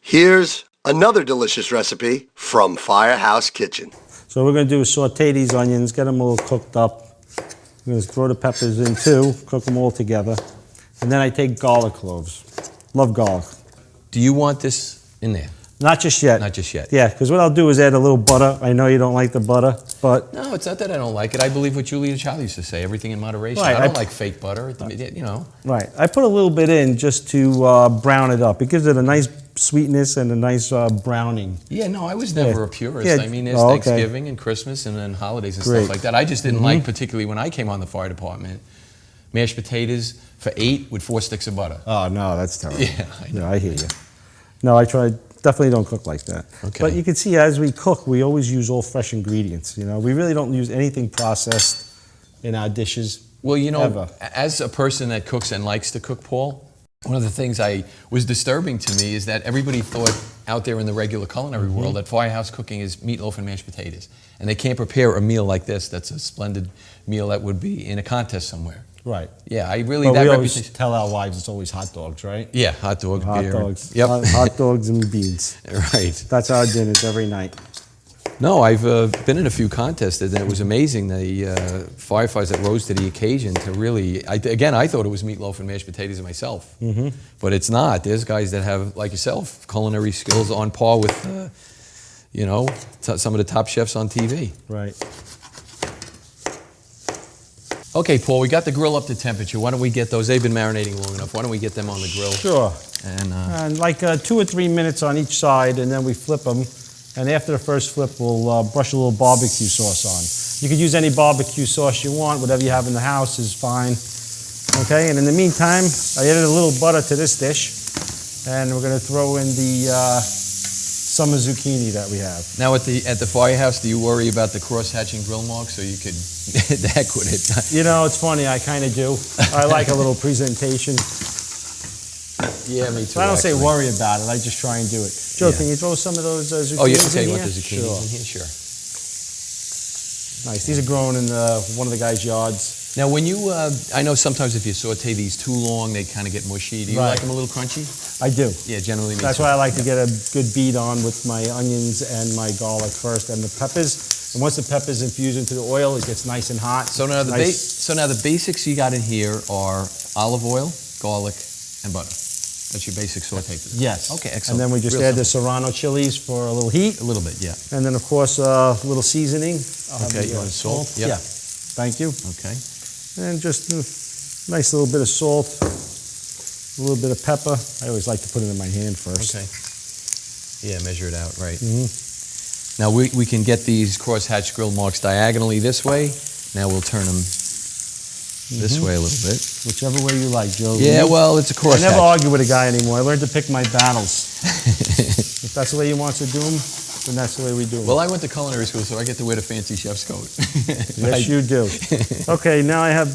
Here's another delicious recipe from Firehouse Kitchen. So we're going to do is saute these onions, get them all cooked up. We're going to throw the peppers in too, cook them all together. And then I take garlic cloves. Love garlic. Do you want this in there? Not just yet. Not just yet. Yeah, because what I'll do is add a little butter. I know you don't like the butter, but... No, it's not that I don't like it. I believe what Julia Child used to say, everything in moderation. Right, I don't like fake butter, you know. Right. I put a little bit in just to brown it up. It gives it a nice sweetness and a nice browning. Yeah, no, I was never a purist. Yeah. I mean, there's Thanksgiving and Christmas and then holidays and stuff like that. I just didn't like, particularly when I came on the fire department, mashed potatoes for 8 with 4 sticks of butter. Oh, no, that's terrible. Yeah, I know. Yeah, I hear you. No, I tried. Definitely don't cook like that. Okay. But you can see as we cook, we always use all fresh ingredients. You know, we really don't use anything processed in our dishes. Well, you know, ever. as a person that cooks and likes to cook, Paul, one of the things was disturbing to me is that everybody thought out there in the regular culinary world that Firehouse cooking is meatloaf and mashed potatoes. And they can't prepare a meal like this that's a splendid meal that would be in a contest somewhere. Right. Yeah, I really... But that we reputation. always tell our wives it's always hot dogs, right? Yeah, hot dog, Hot beer. dogs. Yep. Hot dogs and beans. Right. That's our dinners every night. No, I've been in a few contests, and it was amazing, the firefighters that rose to the occasion to really... Again, I thought it was meatloaf and mashed potatoes myself. But it's not. There's guys that have, like yourself, culinary skills on par with, you know, some of the top chefs on TV. Right. Okay, Paul, we got the grill up to temperature. Why don't we get those? They've been marinating long enough. Why don't we get them on the grill? Sure. And like 2 or 3 minutes on each side, and then we flip them. And after the first flip, we'll brush a little barbecue sauce on. You could use any barbecue sauce you want. Whatever you have in the house is fine. Okay, and in the meantime, I added a little butter to this dish. And we're going to throw in the summer zucchini that we have. now at the Firehouse, do you worry about the cross-hatching grill marks, so you could heck with it? You know, it's funny, I kind of do. I like a little presentation. Yeah, me too. I don't say actually. worry about it, I just try and do it. Joe, Yeah. can you throw some of those zucchinis Oh, yeah, okay, in you here? want the zucchinis Sure. in here? Sure. Nice, these are grown in one of the guys' yards. Now, when you, I know sometimes if you saute these too long, they kind of get mushy. Do you Right. like them a little crunchy? I do. Yeah, generally me That's too. why I like to get a good beat on with my onions and my garlic first, and the peppers. And once the peppers infuse into the oil, it gets nice and hot. So now, so now the basics you got in here are olive oil, garlic, and butter. That's your basic saute. Yes. Okay, excellent. And then we just Real add the simple. serrano chilies for a little heat. A little bit, yeah. And then, of course, a little seasoning. I'll have Okay, the, you want salt? Yep. Yeah. Thank you. Okay. And just a nice little bit of salt, a little bit of pepper. I always like to put it in my hand first. Okay. Yeah, measure it out, right. Now we can get these cross-hatch grill marks diagonally this way. Now we'll turn them this way a little bit. Whichever way you like, Joe. Yeah, well, it's a I cross-hatch. never argue with a guy anymore. I learned to pick my battles. If that's the way he wants to do them, then that's the way we do them. Well, I went to culinary school, so I get to wear the fancy chef's coat. Yes, you do. Okay, now I have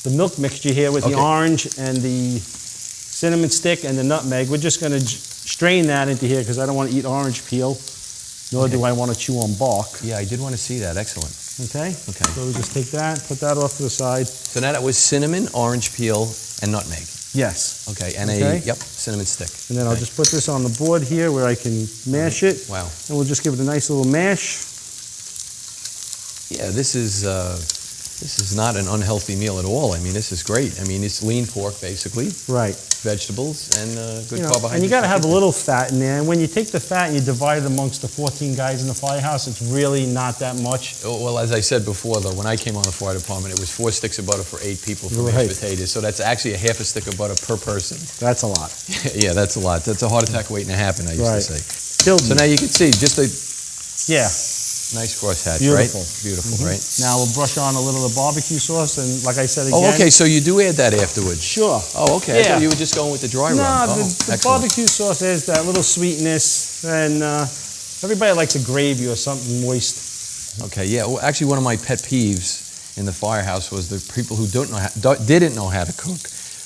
the milk mixture here with the orange and the cinnamon stick and the nutmeg. We're just going to strain that into here because I don't want to eat orange peel, nor do I want to chew on bark. Yeah, I did want to see that. Excellent. Okay? Okay. So we just take that, put that off to the side. So now that was cinnamon, orange peel, and nutmeg. Yes. Okay, and cinnamon stick. And then I'll just put this on the board here where I can mash it. Wow. And we'll just give it a nice little mash. Yeah, this is not an unhealthy meal at all. I mean, this is great. I mean, it's lean pork, basically. Right. Vegetables and good You know, carbohydrates. and you got to have a little fat in there. And when you take the fat and you divide it amongst the 14 guys in the Firehouse, it's really not that much. Well, as I said before, though, when I came on the fire department, it was 4 sticks of butter for 8 people for mashed potatoes. So that's actually a half a stick of butter per person. That's a lot. Yeah, that's a lot. That's a heart attack waiting to happen, I used to say. So now you can see just a nice crosshatch, right? Beautiful, right? Now we'll brush on a little of the barbecue sauce, and like I said again. Oh, okay, so you do add that afterwards? Sure. Oh, okay. I Yeah. thought you were just going with the dry rub. No, the barbecue sauce adds that little sweetness, and everybody likes a gravy or something moist. Okay, yeah. Well, actually, one of my pet peeves in the Firehouse was the people who didn't know how to cook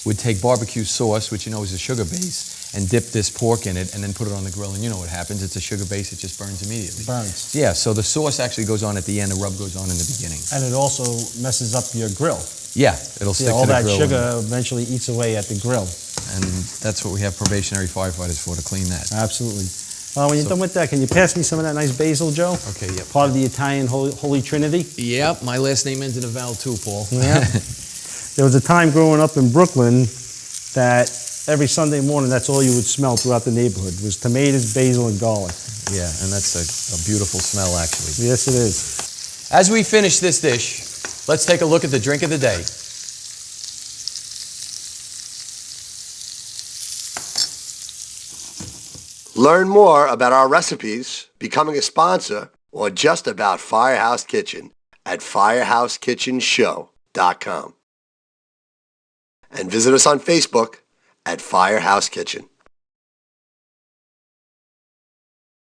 would take barbecue sauce, which you know is a sugar base, and dip this pork in it and then put it on the grill. And you know what happens. It's a sugar base. It just burns immediately. Burns. Yeah, so the sauce actually goes on at the end. The rub goes on in the beginning. And it also messes up your grill. Yeah, it'll stick all to the that grill. sugar eventually eats away at the grill. And that's what we have probationary firefighters for, to clean that. Absolutely. When you're done with that, can you pass me some of that nice basil, Joe? Okay, yep. Part of the Italian Holy Trinity. Yep, my last name ends in a vowel too, Paul. Yeah. There was a time growing up in Brooklyn that every Sunday morning, that's all you would smell throughout the neighborhood was tomatoes, basil, and garlic. Yeah, and that's a beautiful smell, actually. Yes, it is. As we finish this dish, let's take a look at the drink of the day. Learn more about our recipes, becoming a sponsor, or just about Firehouse Kitchen at firehouse.kitchenshow.com. And visit us on Facebook at Firehouse Kitchen.